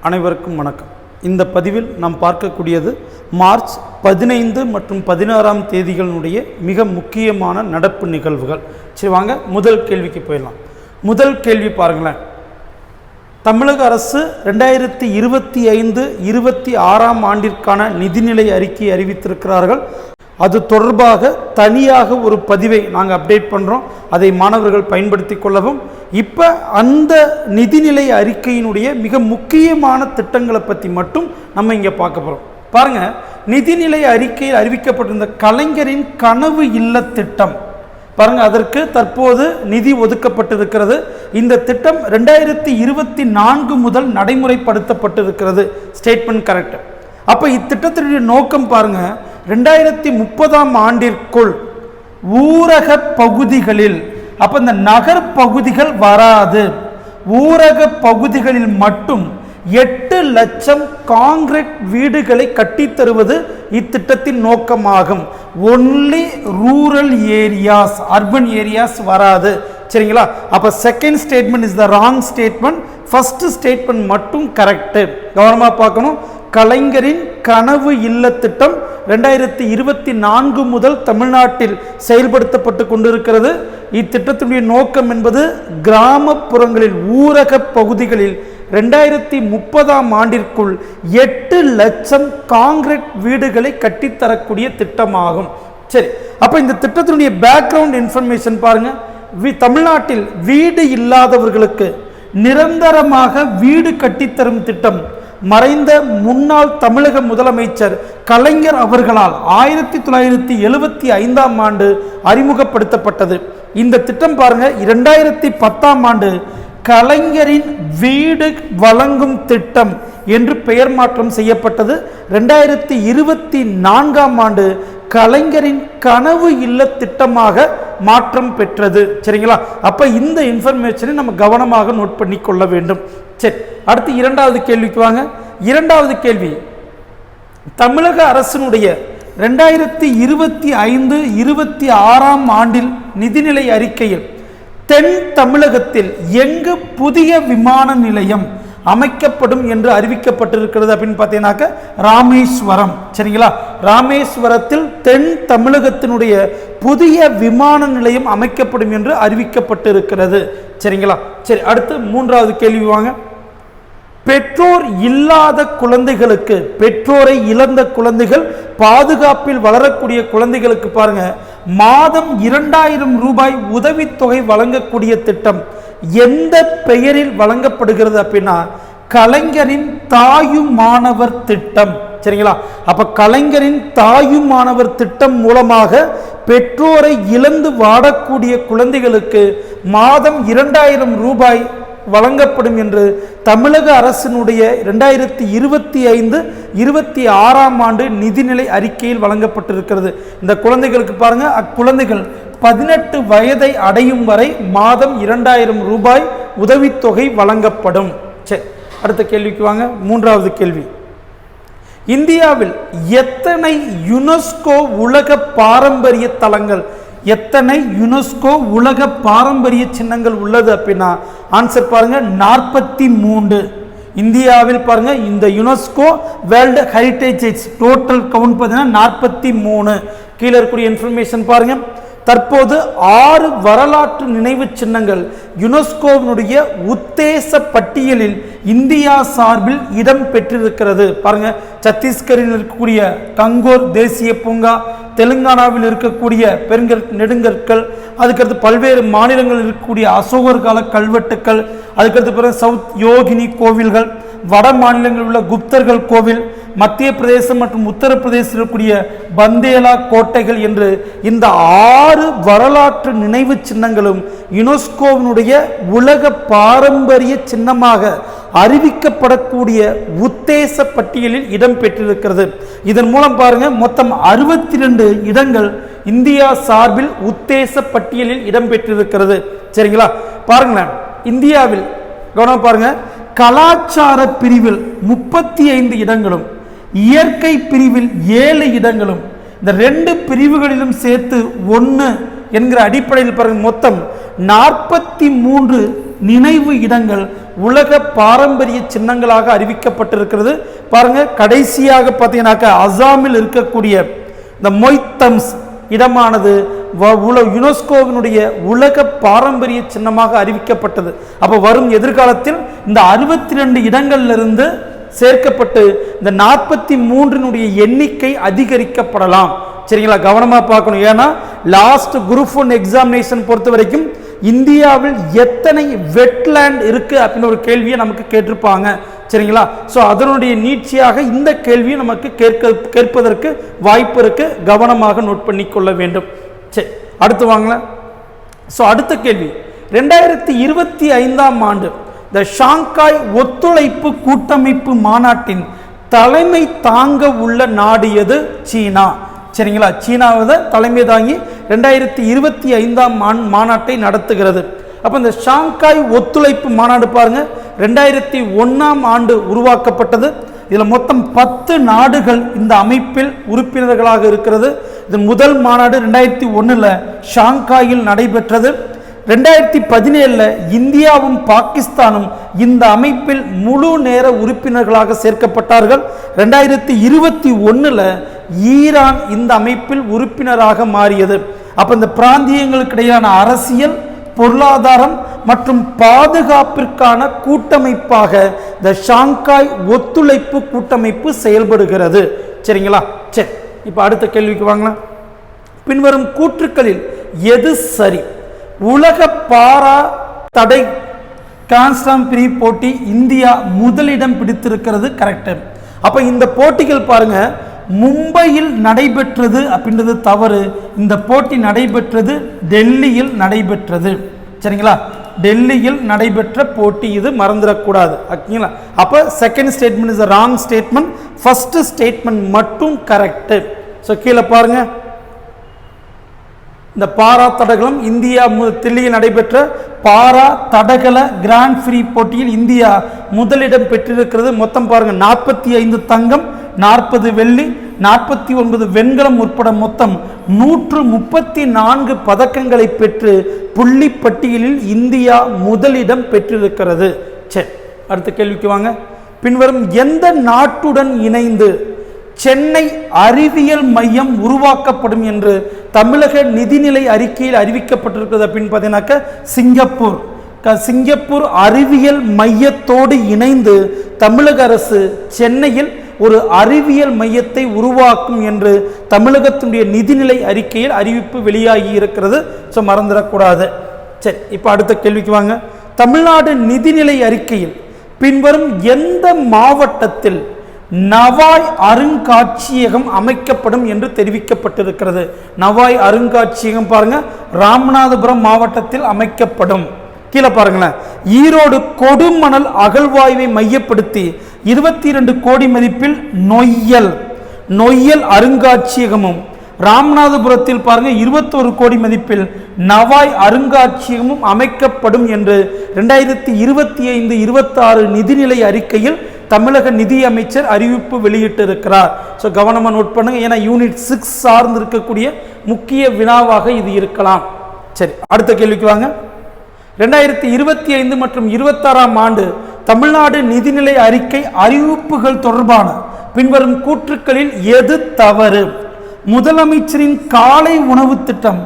அனைவருக்கும் வணக்கம். இந்த பதிவில் நாம் பார்க்கக்கூடியது மார்ச் 15 மற்றும் 16ஆம் தேதிகளுடைய மிக முக்கியமான நடப்பு நிகழ்வுகள். சரி வாங்க முதல் கேள்விக்கு போயிடலாம். முதல் கேள்வி பாருங்களேன். தமிழக அரசு 2025-26ஆம் ஆண்டிற்கான நிதிநிலை அறிக்கை அறிவித்திருக்கிறார்கள். அது தொடர்பாக தனியாக ஒரு பதிவை நாங்கள் அப்டேட் பண்ணுறோம். அதை மாணவர்கள் பயன்படுத்தி கொள்ளவும். இப்போ அந்த நிதிநிலை அறிக்கையினுடைய மிக முக்கியமான திட்டங்களை பற்றி மட்டும் நம்ம இங்கே பார்க்க போகிறோம். பாருங்கள், நிதிநிலை அறிக்கையில் அறிவிக்கப்பட்டிருந்த கலைஞரின் கனவு இல்ல திட்டம் பாருங்கள், அதற்கு தற்போது நிதி ஒதுக்கப்பட்டிருக்கிறது. இந்த திட்டம் 2024 முதல் நடைமுறைப்படுத்தப்பட்டிருக்கிறது. Statement correct. அப்போ இத்திட்டத்தினுடைய நோக்கம் பாருங்க, 2030ஆம் ஆண்டிற்குள் ஊரக பகுதிகளில், அப்போ இந்த நகர் பகுதிகள் வராது, ஊரக பகுதிகளில் மட்டும் 8 லட்சம் காங்கிரீட் வீடுகளை கட்டித்தருவது இத்திட்டத்தின் நோக்கமாகும். Only rural areas, urban areas வராது. சரிங்களா? அப்போ second statement is the wrong statement. First statement மட்டும் கரெக்டு. கவனமாக பார்க்கணும். கலைஞரின் கனவு இல்ல திட்டம் 2024 முதல் தமிழ்நாட்டில் செயல்படுத்தப்பட்டு கொண்டிருக்கிறது. இத்திட்டத்தினுடைய நோக்கம் என்பது கிராமப்புறங்களில், ஊரக பகுதிகளில் 2030ஆம் ஆண்டிற்குள் 8 லட்சம் காங்கிரீட் வீடுகளை கட்டித்தரக்கூடிய திட்டமாகும். சரி, அப்போ இந்த திட்டத்தினுடைய பேக்ரவுண்ட் இன்ஃபர்மேஷன் பாருங்க. தமிழ்நாட்டில் வீடு இல்லாதவர்களுக்கு நிரந்தரமாக வீடு கட்டித்தரும் திட்டம் மறைந்த முன்னாள் தமிழக முதலமைச்சர் கலைஞர் அவர்களால் 1975ஆம் ஆண்டு அறிமுகப்படுத்தப்பட்டது. இந்த திட்டம் பாருங்க, 2010ஆம் ஆண்டு கலைஞரின் வீடு வழங்கும் திட்டம் என்று பெயர் மாற்றம் செய்யப்பட்டது. 2024ஆம் ஆண்டு கலைஞரின் கனவு இல்ல திட்டமாக மாற்றம் பெற்றது. சரிங்களா? அப்ப இந்த இன்ஃபர்மேஷனை நம்ம கவனமாக நோட் பண்ணி கொள்ள வேண்டும். சரி, அடுத்து இரண்டாவது கேள்விக்கு வாங்க. இரண்டாவது கேள்வி, தமிழக அரசினுடைய 2025-26ஆம் ஆண்டில் நிதிநிலை அறிக்கையில் தென் தமிழகத்தில் எங்கு புதிய விமான நிலையம் அமைக்கப்படும் என்று அறிவிக்கப்பட்டிருக்கிறது அப்படின்னு பார்த்தீங்கன்னாக்க ராமேஸ்வரம். சரிங்களா? ராமேஸ்வரத்தில் தென் தமிழகத்தினுடைய புதிய விமான நிலையம் அமைக்கப்படும் என்று அறிவிக்கப்பட்டிருக்கிறது. சரிங்களா? சரி, அடுத்து மூன்றாவது கேள்வி வாங்க. பெற்றோர் இல்லாத குழந்தைகளுக்கு, பெற்றோரை இழந்த குழந்தைகள், பாதுகாப்பில் வளரக்கூடிய குழந்தைகளுக்கு பாருங்க, மாதம் 2000 ரூபாய் உதவித்தொகை வழங்கக்கூடிய திட்டம் எந்த பெயரில் வழங்கப்படுகிறது அப்படின்னா கலைஞரின் தாயும் மாணவர் திட்டம். சரிங்களா? அப்ப கலைஞரின் தாயும் மாணவர் திட்டம் மூலமாக பெற்றோரை இழந்து வாடக்கூடிய குழந்தைகளுக்கு மாதம் 2000 ரூபாய் வழங்கப்படும் என்று தமிழக அரசினுடைய 2025-26ஆம் ஆண்டு நிதிநிலை அறிக்கையில் வழங்கப்பட்டிருக்கிறது. இந்த குழந்தைகளுக்கு பாருங்க, அக்குழந்தைகள் 18 வயதை அடையும் வரை மாதம் 2000 ரூபாய் உதவித்தொகை வழங்கப்படும். சரி, அடுத்த கேள்விக்கு வாங்க. மூன்றாவது கேள்வி, இந்தியாவில் எத்தனை யுனெஸ்கோ உலக பாரம்பரிய தலங்கள், எத்தனை யுனெஸ்கோ உலக பாரம்பரிய சின்னங்கள் உள்ளது அப்படின்னா ஆன்சர் பாருங்க 43. இந்தியாவில் பாருங்க, இந்த UNESCO world heritage sides total count பார்த்தீங்கன்னா 43. கீழே இருக்கக்கூடிய இன்ஃபர்மேஷன் பாருங்க. தற்போது 6 வரலாற்று நினைவு சின்னங்கள் யுனெஸ்கோவினுடைய உத்தேச பட்டியலில் இந்தியா சார்பில் இடம் பெற்றிருக்கிறது. பாருங்க, சத்தீஸ்கரில் இருக்கக்கூடிய கங்கோர் தேசிய பூங்கா, தெலுங்கானாவில் இருக்கக்கூடிய நெடுங்கற்கள், அதுக்கடுத்து பல்வேறு மாநிலங்களில் இருக்கக்கூடிய அசோகர் கால கல்வெட்டுக்கள், அதுக்கடுத்து பிறகு சவுத் யோகினி கோவில்கள், வட மாநிலங்களில் உள்ள குப்தர்கள் கோவில், மத்திய பிரதேசம் மற்றும் உத்தரப்பிரதேசத்தில் இருக்கக்கூடிய பந்தேலா கோட்டைகள் என்று இந்த 6 வரலாற்று நினைவு சின்னங்களும் யுனெஸ்கோவினுடைய உலக பாரம்பரிய சின்னமாக அறிவிக்கப்படக்கூடிய உத்தேச பட்டியலில் இடம் பெற்றிருக்கிறது. இதன் மூலம் பாருங்க, மொத்தம் 62 இடங்கள் இந்தியா சார்பில் உத்தேச பட்டியலில் இடம் பெற்றிருக்கிறது. சரிங்களா? பாருங்களேன், இந்தியாவில் கவனம் பாருங்க, கலாச்சார பிரிவில் 35 இடங்களும், இயற்கை பிரிவில் 7 இடங்களும், இந்த 2 பிரிவுகளிலும் சேர்த்து 1 என்கிற அடிப்படையில் பாருங்க, மொத்தம் 43 நினைவு இடங்கள் உலக பாரம்பரிய சின்னங்களாக அறிவிக்கப்பட்டிருக்கிறது. பாருங்க, கடைசியாக பார்த்தீங்கன்னாக்கா அசாமில் இருக்கக்கூடிய இந்த மொய்தம்ஸ் இடமானது யுனெஸ்கோவினுடைய உலக பாரம்பரிய சின்னமாக அறிவிக்கப்பட்டது. அப்போ வரும் எதிர்காலத்தில் இந்த 62 இடங்களிலிருந்து சேர்க்கப்பட்டு இந்த 43 எண்ணிக்கை அதிகரிக்கப்படலாம். சரிங்களா, கவனமா பார்க்கணும். ஏன்னா லாஸ்ட் குரூப் 1 எக்ஸாமினேஷன் பொறுத்த வரைக்கும் இந்தியாவில் எத்தனை வெட்லேண்ட் இருக்கு அப்படின்னு ஒரு கேள்வியை நமக்கு கேட்டிருப்பாங்க. சரிங்களா, ஸோ அதனுடைய நீட்சியாக இந்த கேள்வியை நமக்கு கேட்பதற்கு வாய்ப்பு இருக்கு. கவனமாக நோட் பண்ணி கொள்ள வேண்டும். சரி, அடுத்து வாங்களேன். ஸோ அடுத்த கேள்வி, 2025ஆம் ஆண்டு இந்த ஷாங்காய் ஒத்துழைப்பு கூட்டமைப்பு மாநாட்டின் தலைமை தாங்க உள்ள நாடு எது? சீனா. சரிங்களா, சீனாவை தலைமை தாங்கி 2025ஆம் மாநாட்டை நடத்துகிறது. அப்போ இந்த ஷாங்காய் ஒத்துழைப்பு மாநாடு பாருங்க, 2001ஆம் ஆண்டு உருவாக்கப்பட்டது. இதில் மொத்தம் 10 நாடுகள் இந்த அமைப்பில் உறுப்பினர்களாக இருக்கிறது. இது முதல் மாநாடு 2001 ஷாங்காயில் நடைபெற்றது. 2017 இந்தியாவும் பாகிஸ்தானும் இந்த அமைப்பில் முழு நேர உறுப்பினர்களாக சேர்க்கப்பட்டார்கள். 2021 ஈரான் இந்த அமைப்பில் உறுப்பினராக மாறியது. அப்ப இந்த பிராந்தியங்களுக்கு இடையிலான அரசியல், பொருளாதாரம் மற்றும் பாதுகாப்பிற்கான கூட்டமைப்பாக இந்த ஷாங்காய் ஒத்துழைப்பு கூட்டமைப்பு செயல்படுகிறது. சரிங்களா, சரி, இப்ப அடுத்த கேள்விக்கு வாங்கலாம். பின்வரும் கூற்றுக்களில் எது சரி? உலக பாரா தடை கான்ஸ்டாம்பிரி போட்டி இந்தியா முதலிடம் பிடித்திருக்கிறது. கரெக்ட். அப்ப இந்த போட்டிகள் பாருங்க, மும்பையில் நடைபெற்றது அப்படின்றது தவறு. இந்த போட்டி நடைபெற்றது டெல்லியில் நடைபெற்றது. சரிங்களா, டெல்லியில் நடைபெற்ற போட்டி, இது மறந்துடக்கூடாது. ஓகேங்களா, அப்ப second statement is wrong statement, first statement மட்டும் கரெக்ட். ஸோ கீழே பாருங்க, இந்த பாரா தடகளம் இந்தியா தில்லியில் நடைபெற்ற பாரா தடகள கிராண்ட் ஃப்ரீ போட்டியில் இந்தியா முதலிடம் பெற்றிருக்கிறது. மொத்தம் பாருங்க, 45 தங்கம், 40 வெள்ளி, 49 வெண்கலம் உட்பட மொத்தம் 134 பதக்கங்களை பெற்று புள்ளி பட்டியலில் இந்தியா முதலிடம் பெற்றிருக்கிறது. சரி, அடுத்த கேள்விக்கு வாங்க. பின்வரும் எந்த நாட்டுடன் இணைந்து சென்னை அறிவியல் மையம் உருவாக்கப்படும் என்று தமிழக நிதிநிலை அறிக்கையில் அறிவிக்கப்பட்டிருக்கிறது அப்படின்னு பார்த்தீங்கன்னாக்க சிங்கப்பூர். சிங்கப்பூர் அறிவியல் மையத்தோடு இணைந்து தமிழக அரசு சென்னையில் ஒரு அறிவியல் மையத்தை உருவாக்கும் என்று தமிழகத்தினுடைய நிதிநிலை அறிக்கையில் அறிவிப்பு வெளியாகி இருக்கிறது. ஸோ மறந்துடக்கூடாது. சரி, இப்போ அடுத்த கேள்விக்கு வாங்க. தமிழ்நாடு நிதிநிலை அறிக்கையில் பின்வரும் எந்த மாவட்டத்தில் நவாய் அருங்காட்சியகம் அமைக்கப்படும் என்று தெரிவிக்கப்பட்டிருக்கிறது? நவாய் அருங்காட்சியகம் பாருங்க, ராமநாதபுரம் மாவட்டத்தில் அமைக்கப்படும். கீழே பாருங்களேன், ஈரோடு கொடுமணல் அகழ்வாய்வை மையப்படுத்தி 22 கோடி மதிப்பில் நொய்யல் அருங்காட்சியகமும், ராமநாதபுரத்தில் பாருங்க 21 கோடி மதிப்பில் நவாய் அருங்காட்சியகமும் அமைக்கப்படும் என்று 2025-26 நிதிநிலை அறிக்கையில் தமிழக நிதி அமைச்சர் அறிவிப்பு வெளியிட்டிருக்கிறார். ஸோ கவனமாக நோட் பண்ணுங்க, ஏன்னா யூனிட் 6 சார்ந்து இருக்கக்கூடிய முக்கிய வினாவாக இது இருக்கலாம். சரி, அடுத்த கேள்விக்கு வாங்க. 2025 மற்றும் 26ஆம் ஆண்டு தமிழ்நாடு நிதிநிலை அறிக்கை அறிவிப்புகள் தொடர்பான பின்வரும் கூற்றுக்களில் எது தவறு? முதலமைச்சரின் காலை உணவு திட்டம்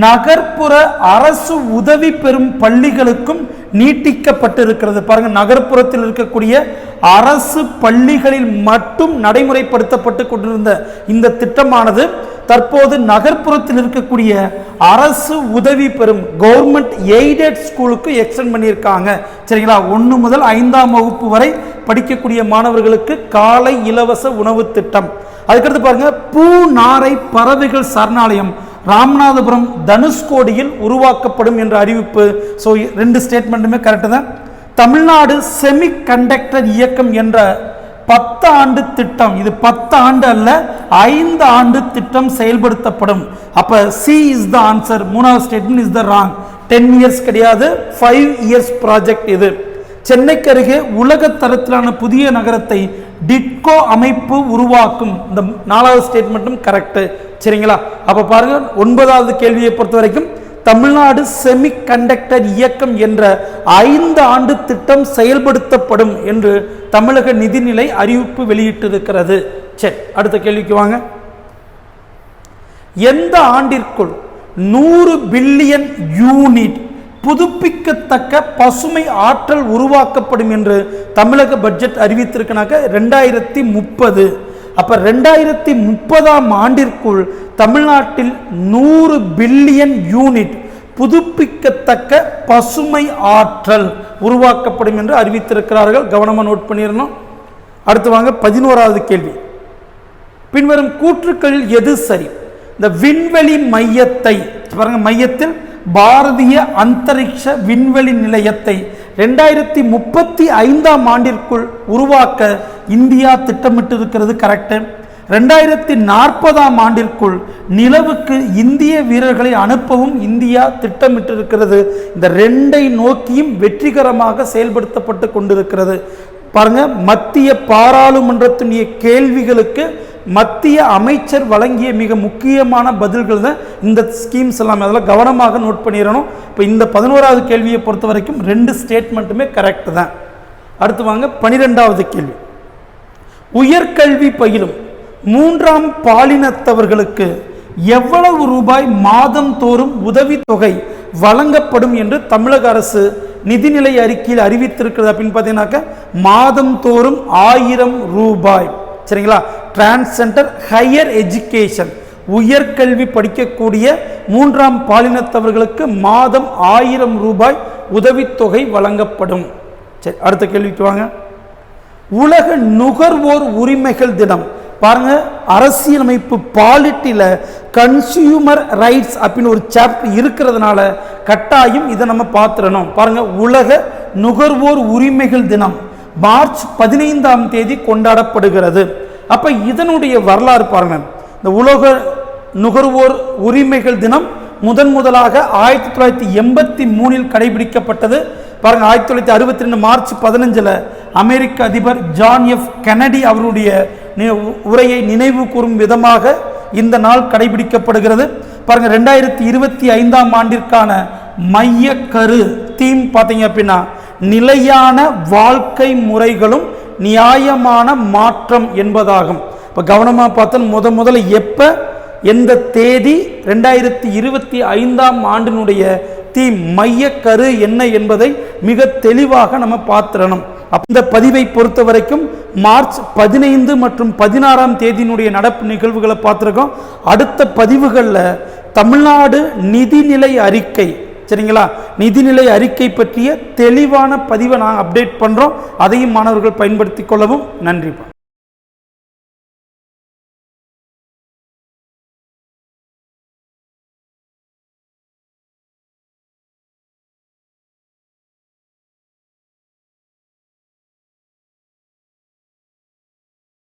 நகர்ப்புற அரசு உதவி பெறும் பள்ளிகளுக்கும் நீட்டிக்கப்பட்டிருக்கிறது. பாருங்க, நகர்ப்புறத்தில் இருக்கக்கூடிய அரசு பள்ளிகளில் மட்டும் நடைமுறைப்படுத்தப்பட்டு கொண்டிருந்த இந்த திட்டமானது தற்போது நகர்ப்புறத்தில் இருக்கக்கூடிய அரசு உதவி பெறும் கவர்மெண்ட் எய்டட் ஸ்கூலுக்கு எக்ஸ்டெண்ட் பண்ணியிருக்காங்க. சரிங்களா, 1 முதல் 5ஆம் வகுப்பு வரை படிக்கக்கூடிய மாணவர்களுக்கு காலை இலவச உணவு திட்டம். அதுக்கடுத்து பாருங்க, பூநாரை பறவைகள் சரணாலயம் ராமநாதபுரம் தனுஷ்கோடியில் உருவாக்கப்படும் என்ற அறிவிப்பு. ஸோ 2 ஸ்டேட்மெண்ட்டுமே கரெக்டு தான். தமிழ்நாடு செமி கண்டக்டர் இயக்கம் என்ற 10 ஆண்டு திட்டம், இது 10 ஆண்டு அல்ல 5 ஆண்டு திட்டம் செயல்படுத்தப்படும். அப்ப சி இஸ் த ஆன்சர். 3வது statement is the wrong. 10 years கிடையாது, 5 இயர்ஸ் ப்ராஜெக்ட் இது. சென்னைக்கு அருகே உலக தரத்திலான புதிய நகரத்தை டிட்கோ அமைப்பு உருவாக்கும். இந்த 4வது ஸ்டேட்மெண்ட்டும் கரெக்ட். சரிங்களா, அப்ப பாருங்க, 9வது கேள்வியை பொறுத்த வரைக்கும் தமிழ்நாடு செமி கண்டக்டர் இயக்கம் என்ற 5 ஆண்டு திட்டம் செயல்படுத்தப்படும் என்று தமிழக நிதிநிலை அறிவிப்பு வெளியிட்டிருக்கிறது. சரி, அடுத்த கேள்விக்கு வாங்க. எந்த ஆண்டிற்குள் 100 பில்லியன் யூனிட் புதுப்பிக்கத்தக்க பசுமை ஆற்றல் உருவாக்கப்படும் என்று தமிழக பட்ஜெட் அறிவித்திருக்கிறாங்க? 2030. அப்ப 2030ஆம் ஆண்டிற்குள் தமிழ்நாட்டில் 100 பில்லியன் யூனிட் புதுப்பிக்கத்தக்க பசுமை ஆற்றல் உருவாக்கப்படும் என்று அறிவித்திருக்கிறார்கள். கவனமா நோட் பண்ணிடணும். அடுத்து வாங்க 11வது கேள்வி. பின்வரும் கூற்றுக்களில் எது சரி? இந்த விண்வெளி மையத்தை பாருங்க, மையத்தில் பாரதிய அந்தரிக்ஷ விண்வெளி நிலையத்தை 2035ஆம் ஆண்டிற்குள் உருவாக்க இந்தியா திட்டமிட்டிருக்கிறது. கரெக்ட். 2040ஆம் ஆண்டிற்குள் நிலவுக்கு இந்திய வீரர்களை அனுப்பவும் இந்தியா திட்டமிட்டிருக்கிறது. இந்த 2ஐ நோக்கியும் வெற்றிகரமாக செயல்படுத்தப்பட்டு கொண்டிருக்கிறது. பாருங்க, மத்திய பாராளுமன்றத்தினுடைய கேள்விகளுக்கு மத்திய அமைச்சர் வழங்கிய மிக முக்கியமான பதில்கள் தான் இந்த ஸ்கீம்ஸ் எல்லாமே. அதெல்லாம் கவனமாக நோட் பண்ணிடணும். இப்போ இந்த 11வது கேள்வியை பொறுத்த வரைக்கும் 2 ஸ்டேட்மெண்ட்டுமே கரெக்ட் தான். அடுத்து வாங்க 12வது கேள்வி. உயர்கல்வி பயிலும் 3ஆம் பாலினத்தவர்களுக்கு எவ்வளவு ரூபாய் மாதம் தோறும் உதவித்தொகை வழங்கப்படும் என்று தமிழக அரசு நிதிநிலை அறிக்கையில் அறிவித்திருக்கிறது அப்படின்னு பார்த்தீங்கன்னாக்க மாதம் தோறும் 1000 ரூபாய். சரிங்களா? டிரான்ஸ்ஜெண்டர் ஹையர் எஜுகேஷன் உயர்கல்வி படிக்கக்கூடிய 3ஆம் பாலினத்தவர்களுக்கு மாதம் 1000 ரூபாய் உதவித்தொகை வழங்கப்படும். சரி, அடுத்த கேள்விக்கு வாங்க. உலக நுகர்வோர் உரிமைகள் தினம் பாருங்க, அரசியலமைப்பு பாலிட்டில கன்சியூமர் ரைட்ஸ் அப்படின்னு ஒரு சாப்டர் இருக்கிறதுனால கட்டாயம் இதை நம்ம பார்த்துடணும். பாருங்க, உலக நுகர்வோர் உரிமைகள் தினம் மார்ச் 15ஆம் தேதி கொண்டாடப்படுகிறது. அப்ப இதனுடைய வரலாறு பாருங்க. இந்த உலக நுகர்வோர் உரிமைகள் தினம் முதலாக 1983இல் கடைபிடிக்கப்பட்டது. பாருங்க, 1962 மார்ச் 15 அமெரிக்க அதிபர் ஜான் எஃப் கென்னடி அவருடைய உரையை நினைவு கூறும் விதமாக இந்த நாள் கடைபிடிக்கப்படுகிறது. பாருங்க, 2025ஆம் ஆண்டிற்கான மைய கரு தீம் பார்த்தீங்க அப்படின்னா நிலையான வாழ்க்கை முறைகளும் நியாயமான மாற்றம் என்பதாகும். இப்போ கவனமாக பார்த்தா முதல்ல எப்போ எந்த தேதி 2025ஆம் ஆண்டினுடைய தீம் மைய கரு என்ன என்பதை மிக தெளிவாக நம்ம பார்த்துடணும். இந்த பதிவை பொறுத்த வரைக்கும் மார்ச் 15 மற்றும் 16ஆம் தேதியினுடைய நடப்பு நிகழ்வுகளை பார்த்துருக்கோம். அடுத்த பதிவுகளில் தமிழ்நாடு நிதிநிலை அறிக்கை, சரிங்களா, நிதிநிலை அறிக்கை பற்றிய தெளிவான பதிவை நாங்கள் அப்டேட் பண்ணுறோம். அதையும் மாணவர்கள் பயன்படுத்தி கொள்ளவும். நன்றி.